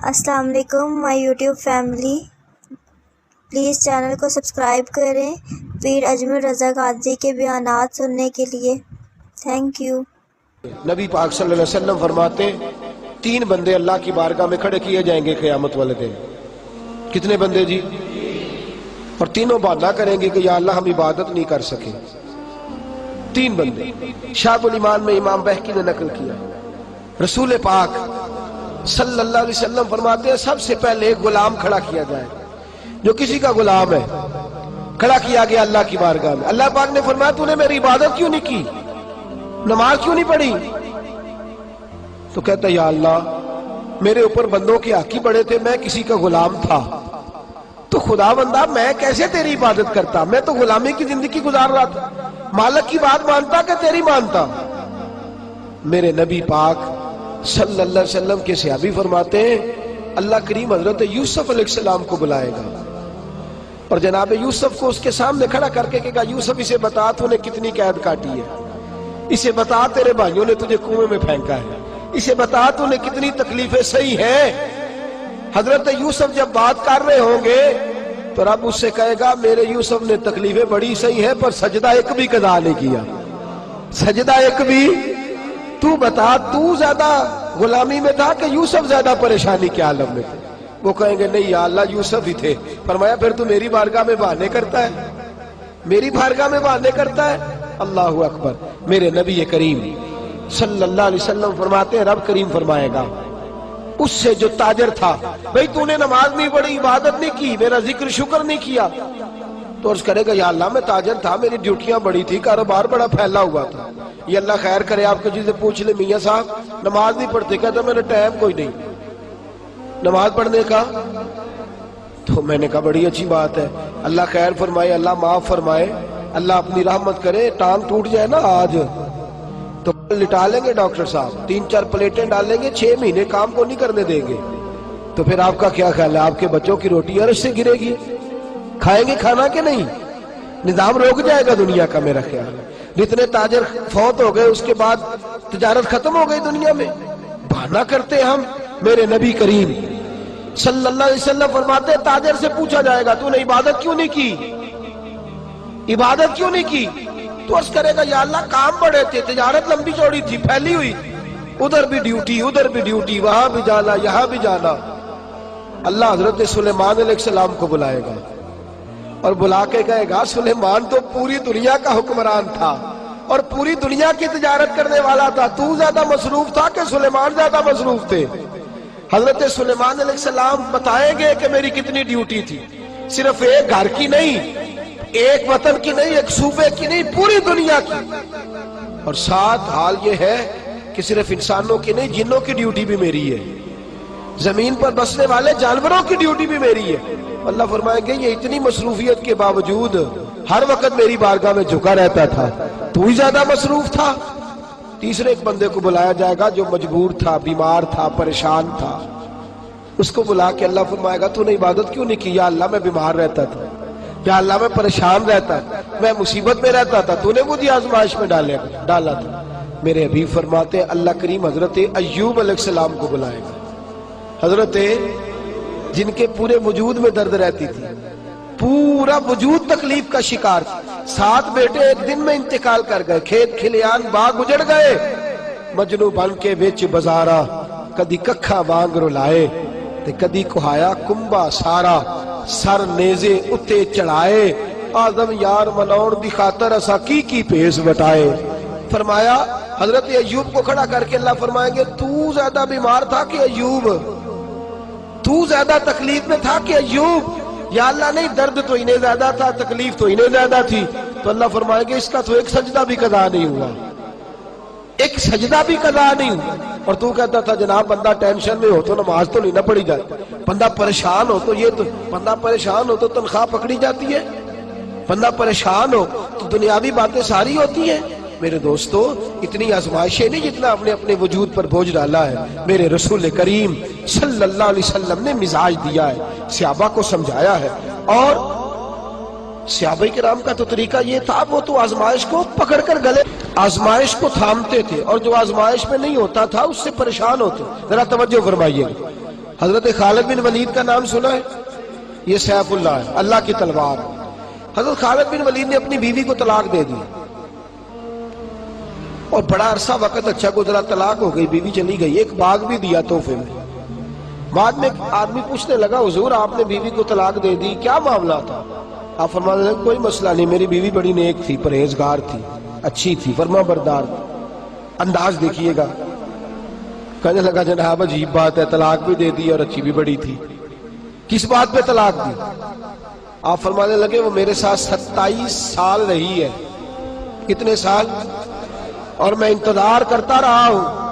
السلام علیکم مائی YouTube family, please channel کو سبسکرائب کریں پیر اجمل رضا قادری کے بیانات سننے کے لیے۔ Thank you. نبی پاک صلی اللہ علیہ وسلم فرماتے ہیں 3 بندے اللہ کی بارگاہ میں کھڑے کیے جائیں گے قیامت والے دن۔ کتنے بندے جی؟ اور تینوں بہانہ کریں گے کہ یا اللہ ہم عبادت نہیں کر سکے۔ 3 بندے شعب الایمان میں امام بہقی نے نقل کیا۔ رسول پاک صلی اللہ علیہ وسلم فرماتے ہیں سب سے پہلے ایک غلام کھڑا کیا جائے، جو کسی کا غلام ہے، کھڑا کیا گیا اللہ کی بارگاہ میں۔ اللہ پاک نے فرمایا تو نے میری عبادت کیوں نہیں کی، نماز کیوں نہیں پڑھی؟ تو کہتا ہے یا اللہ میرے اوپر بندوں کے حق ہی بڑے تھے، میں کسی کا غلام تھا، تو خدا بندہ میں کیسے تیری عبادت کرتا؟ میں تو غلامی کی زندگی گزار رہا تھا، مالک کی بات مانتا کہ تیری مانتا؟ میرے نبی پاک صلی اللہ علیہ وسلم کے صحابی فرماتے ہیں اللہ کریم حضرت یوسف علیہ السلام کو بلائے گا اور جناب یوسف کو اس کے سامنے کھڑا کر کے کہا یوسف اسے بتا تو نے کتنی قید کاٹی ہے، اسے بتا تیرے بھائیوں نے تجھے کنویں میں پھینکا ہے، اسے بتا تو نے کتنی تکلیفیں سہی ہیں۔ حضرت یوسف جب بات کر رہے ہوں گے تو رب اس سے کہے گا میرے یوسف نے تکلیفیں بڑی سہی ہیں پر سجدہ ایک بھی قضا نہیں کیا، سجدہ ایک بھی۔ تو بتا تو زیادہ غلامی میں تھا کہ یوسف زیادہ پریشانی کے عالم میں تھے؟ وہ کہیں گے نہیں یا اللہ یوسف ہی تھے۔ فرمایا پھر تو میری بارگاہ میں بہانے کرتا ہے، میری بارگاہ میں بہانے کرتا ہے؟ اللہ اکبر۔ میرے نبی کریم صلی اللہ علیہ وسلم فرماتے ہیں رب کریم فرمائے گا اس سے جو تاجر تھا بھئی تو نے نماز نہیں پڑھی، عبادت نہیں کی، میرا ذکر شکر نہیں کیا، تو عرض کرے گا یا اللہ میں تاجر تھا، میری ڈیوٹیاں بڑی تھی، کاروبار بڑا پھیلا ہوا تھا، یہ اللہ خیر کرے آپ کو جسے پوچھ لے میاں صاحب نماز نہیں پڑھتے، کہتا میرا ٹائم کوئی نہیں نماز پڑھنے کا۔ تو میں نے کہا بڑی اچھی بات ہے، اللہ خیر فرمائے، اللہ معاف فرمائے، اللہ اپنی رحمت کرے، ٹانگ ٹوٹ جائے نا آج تو لٹا لیں گے ڈاکٹر صاحب، 3-4 پلیٹیں ڈالیں گے، 6 مہینے کام کو نہیں کرنے دیں گے، تو پھر آپ کا کیا خیال ہے آپ کے بچوں کی روٹی عرش سے گرے گی؟ کھائیں گے کھانا کہ نہیں؟ نظام روک جائے گا دنیا کا میرا خیال ہے۔ جتنے تاجر فوت ہو گئے اس کے بعد تجارت ختم ہو گئی دنیا میں، بہانہ کرتے ہم۔ میرے نبی کریم صلی اللہ علیہ وسلم فرماتے ہیں تاجر سے پوچھا جائے گا تو نے عبادت کیوں نہیں کی، عبادت کیوں نہیں کی؟ تو عرض کرے گا یا اللہ کام بڑے تھے، تجارت لمبی چوڑی تھی، پھیلی ہوئی، ادھر بھی ڈیوٹی ادھر بھی ڈیوٹی، وہاں بھی جانا یہاں بھی جانا۔ اللہ حضرت سلیمان علیہ السلام کو بلائے گا اور بلا کے کہے گا سلیمان تو پوری دنیا کا حکمران تھا اور پوری دنیا کی تجارت کرنے والا تھا، تو زیادہ مصروف تھا کہ سلیمان زیادہ مصروف تھے؟ حضرت سلیمان علیہ السلام بتائیں گے کہ میری کتنی ڈیوٹی تھی، صرف ایک گھر کی نہیں، ایک وطن کی نہیں، ایک صوبے کی نہیں، پوری دنیا کی۔ اور ساتھ حال یہ ہے کہ صرف انسانوں کی نہیں، جنوں کی ڈیوٹی بھی میری ہے، زمین پر بسنے والے جانوروں کی ڈیوٹی بھی میری ہے۔ اللہ فرمائیں گے یہ اتنی مصروفیت کے باوجود ہر وقت میری بارگاہ میں جھکا رہتا تھا، تو ہی زیادہ مصروف تھا۔ تیسرے ایک بندے کو بلایا جائے گا جو مجبور تھا، بیمار تھا، پریشان تھا، اس کو بلا کے اللہ فرمائے گا تو نے عبادت کیوں نہیں کی؟ یا اللہ میں بیمار رہتا تھا، یا اللہ میں پریشان رہتا تھا، میں مصیبت میں رہتا تھا، تو نے مجھے آزمائش میں ڈالا تھا۔ میرے حبیب فرماتے ہیں اللہ کریم حضرت ایوب علیہ السلام کو بلائے گا، حضرت جن کے پورے وجود میں درد رہتی تھی، پورا وجود تکلیف کا شکار تھا، 7 بیٹے ایک دن میں انتقال کر گئے، کھیت کھلیان باغ اجڑ گئے، مجنو بن کے وچ بازارا کدی ککھا وانگ رلائے تے کدی کہایا کمبا سارا، سر نیزے اتے چڑھائے، آدم یار منور دی خاطر اسا کی پیس بٹائے۔ فرمایا حضرت ایوب کو کھڑا کر کے اللہ فرمائیں گے تو زیادہ بیمار تھا کہ ایوب؟ تو زیادہ تکلیف میں تھا کہ ایوب؟ یا اللہ نہیں، درد تو انہیں زیادہ تھا، تکلیف تو انہیں زیادہ تھی۔ تو اللہ فرمائیں گے اس کا تو ایک سجدہ بھی قضا نہیں ہوا، ایک سجدہ بھی قضا نہیں ہوا۔ اور تو کہتا تھا جناب بندہ ٹینشن میں ہو تو نماز تو نہیں نہ پڑھی جاتی، بندہ پریشان ہو تو بندہ پریشان ہو تو تنخواہ پکڑی جاتی ہے، بندہ پریشان ہو تو دنیاوی باتیں ساری ہوتی ہیں۔ میرے دوستو اتنی آزمائشیں نہیں جتنا اپنے اپنے وجود پر بوجھ ڈالا ہے۔ میرے رسول کریم صلی اللہ علیہ وسلم نے مزاج دیا ہے، صحابہ کو سمجھایا ہے، اور صحابہ کرام کا تو طریقہ یہ تھا وہ تو آزمائش کو پکڑ کر گلے آزمائش کو تھامتے تھے، اور جو آزمائش میں نہیں ہوتا تھا اس سے پریشان ہوتے۔ ذرا توجہ فرمائیے، حضرت خالد بن ولید کا نام سنا ہے؟ یہ سیف اللہ ہے، اللہ کی تلوار۔ حضرت خالد بن ولید نے اپنی بیوی کو طلاق دے دی اور بڑا عرصہ وقت اچھا گزرا، طلاق ہو گئی، بیوی چلی گئی، ایک باغ بھی دیا تحفے میں۔ بعد میں آدمی پوچھنے لگا حضور آپ نے بیوی کو طلاق دے دی، کیا معاملہ تھا؟ آپ فرمانے لگے کوئی مسئلہ نہیں، میری بیوی بڑی نیک تھی، پرہیزگار تھی، اچھی تھی، فرما بردار تھی۔ انداز دیکھیے گا، کہنے لگا جناب عجیب بات ہے، طلاق بھی دے دی اور اچھی بھی بڑی تھی، کس بات پہ طلاق دی؟ آپ فرمانے لگے وہ میرے ساتھ 27 سال رہی ہے۔ کتنے سال؟ اور میں انتظار کرتا رہا ہوں۔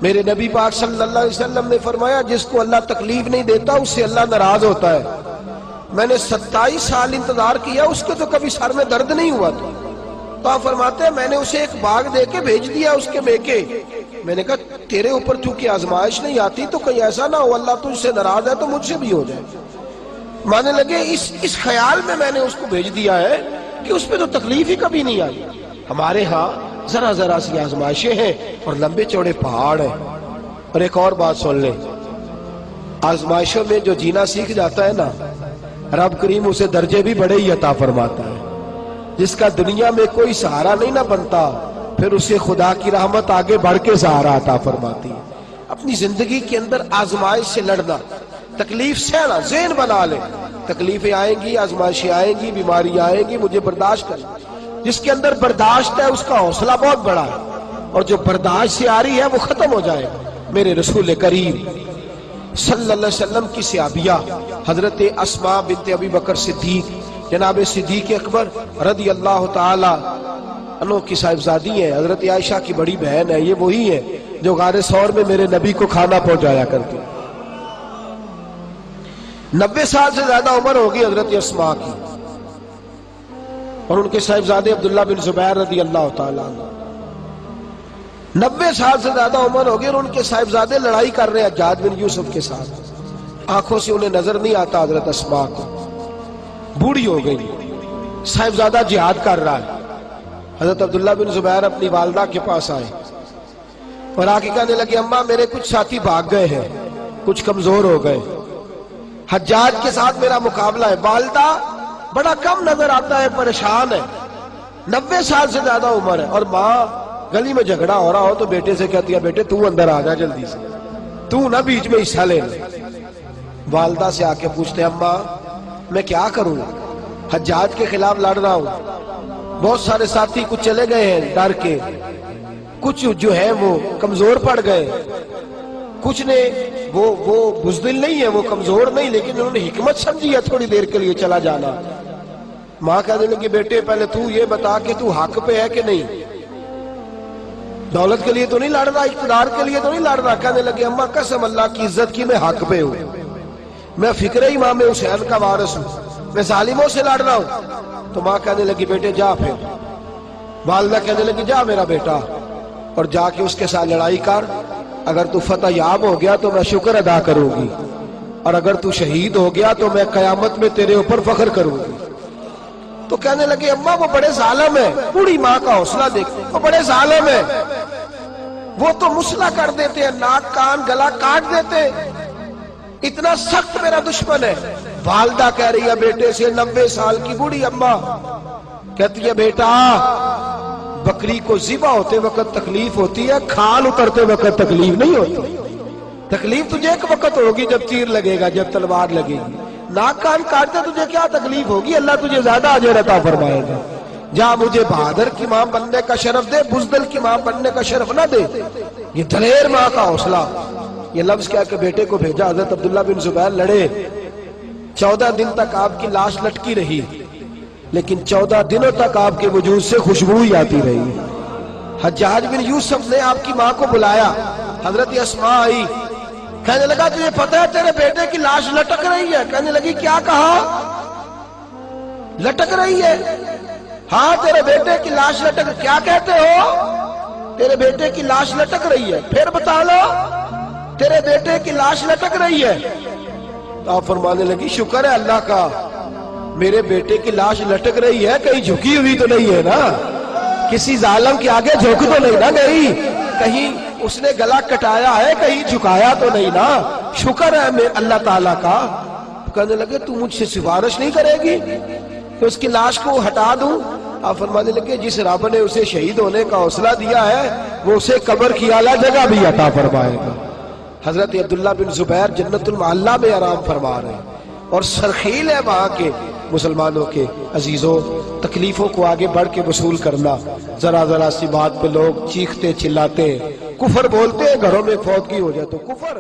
میرے نبی پاک صلی اللہ علیہ وسلم نے فرمایا جس کو اللہ تکلیف نہیں دیتا اس سے اللہ ناراض ہوتا ہے۔ میں نے 27 سال انتظار کیا، اس کے تو کبھی سر میں درد نہیں ہوا تھا۔ تو آپ فرماتے ہیں میں نے اسے ایک باغ دے کے بھیج دیا اس کے میکے۔ میں نے کہا تیرے اوپر چونکہ آزمائش نہیں آتی تو کہیں ایسا نہ ہو اللہ تجھ سے ناراض ہے تو مجھ سے بھی ہو جائے۔ مانے لگے اس خیال میں نے اس کو بھیج دیا ہے کہ اس پہ تو تکلیف ہی کبھی نہیں آئی۔ ہمارے ہاں ذرا ذرا سی آزمائشیں ہیں اور لمبے چوڑے پہاڑ ہیں۔ اور ایک اور بات سن لیں، آزمائشوں میں جو جینا سیکھ جاتا ہے نا، رب کریم اسے درجے بھی بڑے ہی عطا فرماتا ہے۔ جس کا دنیا میں کوئی سہارا نہیں نہ بنتا پھر اسے خدا کی رحمت آگے بڑھ کے سہارا عطا فرماتی ہے۔ اپنی زندگی کے اندر آزمائش سے لڑنا، تکلیف سہنا، ذہن بنا لے تکلیفیں آئیں گی، آزمائشیں آئیں گی، بیماری آئیں گی، مجھے برداشت کرنا۔ جس کے اندر برداشت ہے اس کا حوصلہ بہت بڑا ہے، اور جو برداشت سے آ رہی ہے وہ ختم ہو جائے گا۔ میرے رسول کریم صلی اللہ علیہ وسلم کی صحابیہ حضرت اسماء بنت ابی بکر صدیق، جناب صدیق اکبر رضی اللہ تعالی عنہ کی صاحبزادی ہیں، حضرت عائشہ کی بڑی بہن ہے، یہ وہی ہے جو غار ثور میں میرے نبی کو کھانا پہنچایا کرتی۔ 90 سال سے زیادہ عمر ہوگی حضرت اسماء کی، اور ان کے صاحبزادے عبداللہ بن زبیر رضی اللہ تعالیٰ عنہ 90 سال سے زیادہ عمر ہوگی، اور ان کے صاحبزادے لڑائی کر رہے ہیں حجاج بن یوسف کے ساتھ۔ آنکھوں سے انہیں نظر نہیں آتا حضرت اسماء کو، بوڑھی ہو گئی، صاحبزادہ جہاد کر رہا ہے۔ حضرت عبداللہ بن زبیر اپنی والدہ کے پاس آئے اور آ کے کہنے لگے اماں میرے کچھ ساتھی بھاگ گئے ہیں، کچھ کمزور ہو گئے، حجاج کے ساتھ میرا مقابلہ ہے۔ والدہ بڑا کم نظر آتا ہے، پریشان ہے، 90 سال سے زیادہ عمر ہے، اور ماں گلی میں جھگڑا ہو رہا ہو تو بیٹے سے کہتی ہے بیٹے تو اندر آ جا جلدی سے، تو نہ بیچ میں حصہ لے لے۔ والدہ سے آ کے پوچھتے ہیں اماں میں کیا کروں، حجاج کے خلاف لڑ رہا ہوں، بہت سارے ساتھی کچھ چلے گئے ہیں ڈر کے، کچھ جو ہے وہ کمزور پڑ گئے، کچھ نے وہ بزدل نہیں ہے، وہ کمزور نہیں، لیکن انہوں نے حکمت سمجھی ہے تھوڑی دیر کے لیے چلا جانا۔ ماں کہنے لگی بیٹے پہلے تو یہ بتا کہ تو حق پہ ہے کہ نہیں، دولت کے لیے تو نہیں لڑ رہا، اقتدار کے لیے تو نہیں لڑ رہا۔ کہنے لگے اماں قسم اللہ کی عزت کی میں حق پہ ہوں، میں فکر امام حسین کا وارث ہوں، میں ظالموں سے لڑ رہا ہوں۔ تو ماں کہنے لگی بیٹے جا، پھر والدہ کہنے لگی جا میرا بیٹا اور جا کے اس کے ساتھ لڑائی کر، اگر تو فتح یاب ہو گیا تو میں شکر ادا کروں گی، اور اگر تو شہید ہو گیا تو میں قیامت میں تیرے اوپر فخر کروں گی۔ تو کہنے لگے اماں وہ بڑے ظالم ہیں، بوڑھی ماں کا حوصلہ دیکھتے، وہ بڑے ظالم ہیں، وہ تو مسئلہ کر دیتے ہیں، ناک کان گلا کاٹ دیتے، اتنا سخت میرا دشمن ہے۔ والدہ کہہ رہی ہے بیٹے سے، 90 سال کی بوڑھی اماں کہتی ہے بیٹا بکری کو ذبح ہوتے وقت تکلیف ہوتی ہے، کھال اترتے وقت تکلیف نہیں ہوتی۔ تکلیف تجھے ایک وقت ہوگی جب تیر لگے گا، جب تلوار لگے گی، ناک کان کاٹتے تجھے کیا تکلیف ہوگی، اللہ تجھے زیادہ اجر عطا فرمائے گا۔ جا مجھے بہادر کی ماں بننے کا شرف دے، بزدل کی ماں بننے کا شرف نہ دے۔ یہ دلیر ماں کا حوصلہ، یہ لفظ کیا کہ بیٹے کو بھیجا۔ حضرت عبداللہ بن زبیر لڑے، 14 دن تک آپ کی لاش لٹکی رہی، لیکن 14 دنوں تک آپ کے وجود سے خوشبو ہی آتی رہی۔ حجاج بن یوسف نے آپ کی ماں کو بلایا، حضرت اسماء آئی، کہنے لگا تجھے پتہ ہے تیرے بیٹے کی لاش لٹک رہی ہے؟ کہنے لگی کیا کہا؟ لٹک رہی ہے؟ ہاں تیرے بیٹے کی لاش لٹک، کیا کہتے ہو؟ تیرے بیٹے کی لاش لٹک رہی ہے، پھر بتا لو، تیرے بیٹے کی لاش لٹک رہی ہے۔ تو آپ فرمانے لگی شکر ہے اللہ کا، میرے بیٹے کی لاش لٹک رہی ہے، کہیں جھکی ہوئی تو نہیں ہے نا، کسی ظالم کے آگے جھک تو نہیں نہ گئی، کہیں اس نے گلا کٹایا ہے کہیں جھکایا تو نہیں نا, شکر ہے میں اللہ تعالیٰ کا. کہنے لگے تو مجھ سے سفارش نہیں کرے گی کہ اس کی لاش کو ہٹا دوں؟ آپ فرمانے لگے جس رب نے اسے شہید ہونے کا حوصلہ دیا ہے وہ اسے قبر کی اعلیٰ جگہ بھی عطا فرمائے گا. حضرت عبداللہ بن زبیر جنت المعلیٰ میں آرام فرما رہے ہیں, اور سرخیل ہے وہاں کے مسلمانوں کے. عزیزوں, تکلیفوں کو آگے بڑھ کے وصول کرنا. ذرا ذرا سی بات پہ لوگ چیختے چلاتے ہیں, کفر بولتے ہیں, گھروں میں فوتگی ہو جائے تو کفر.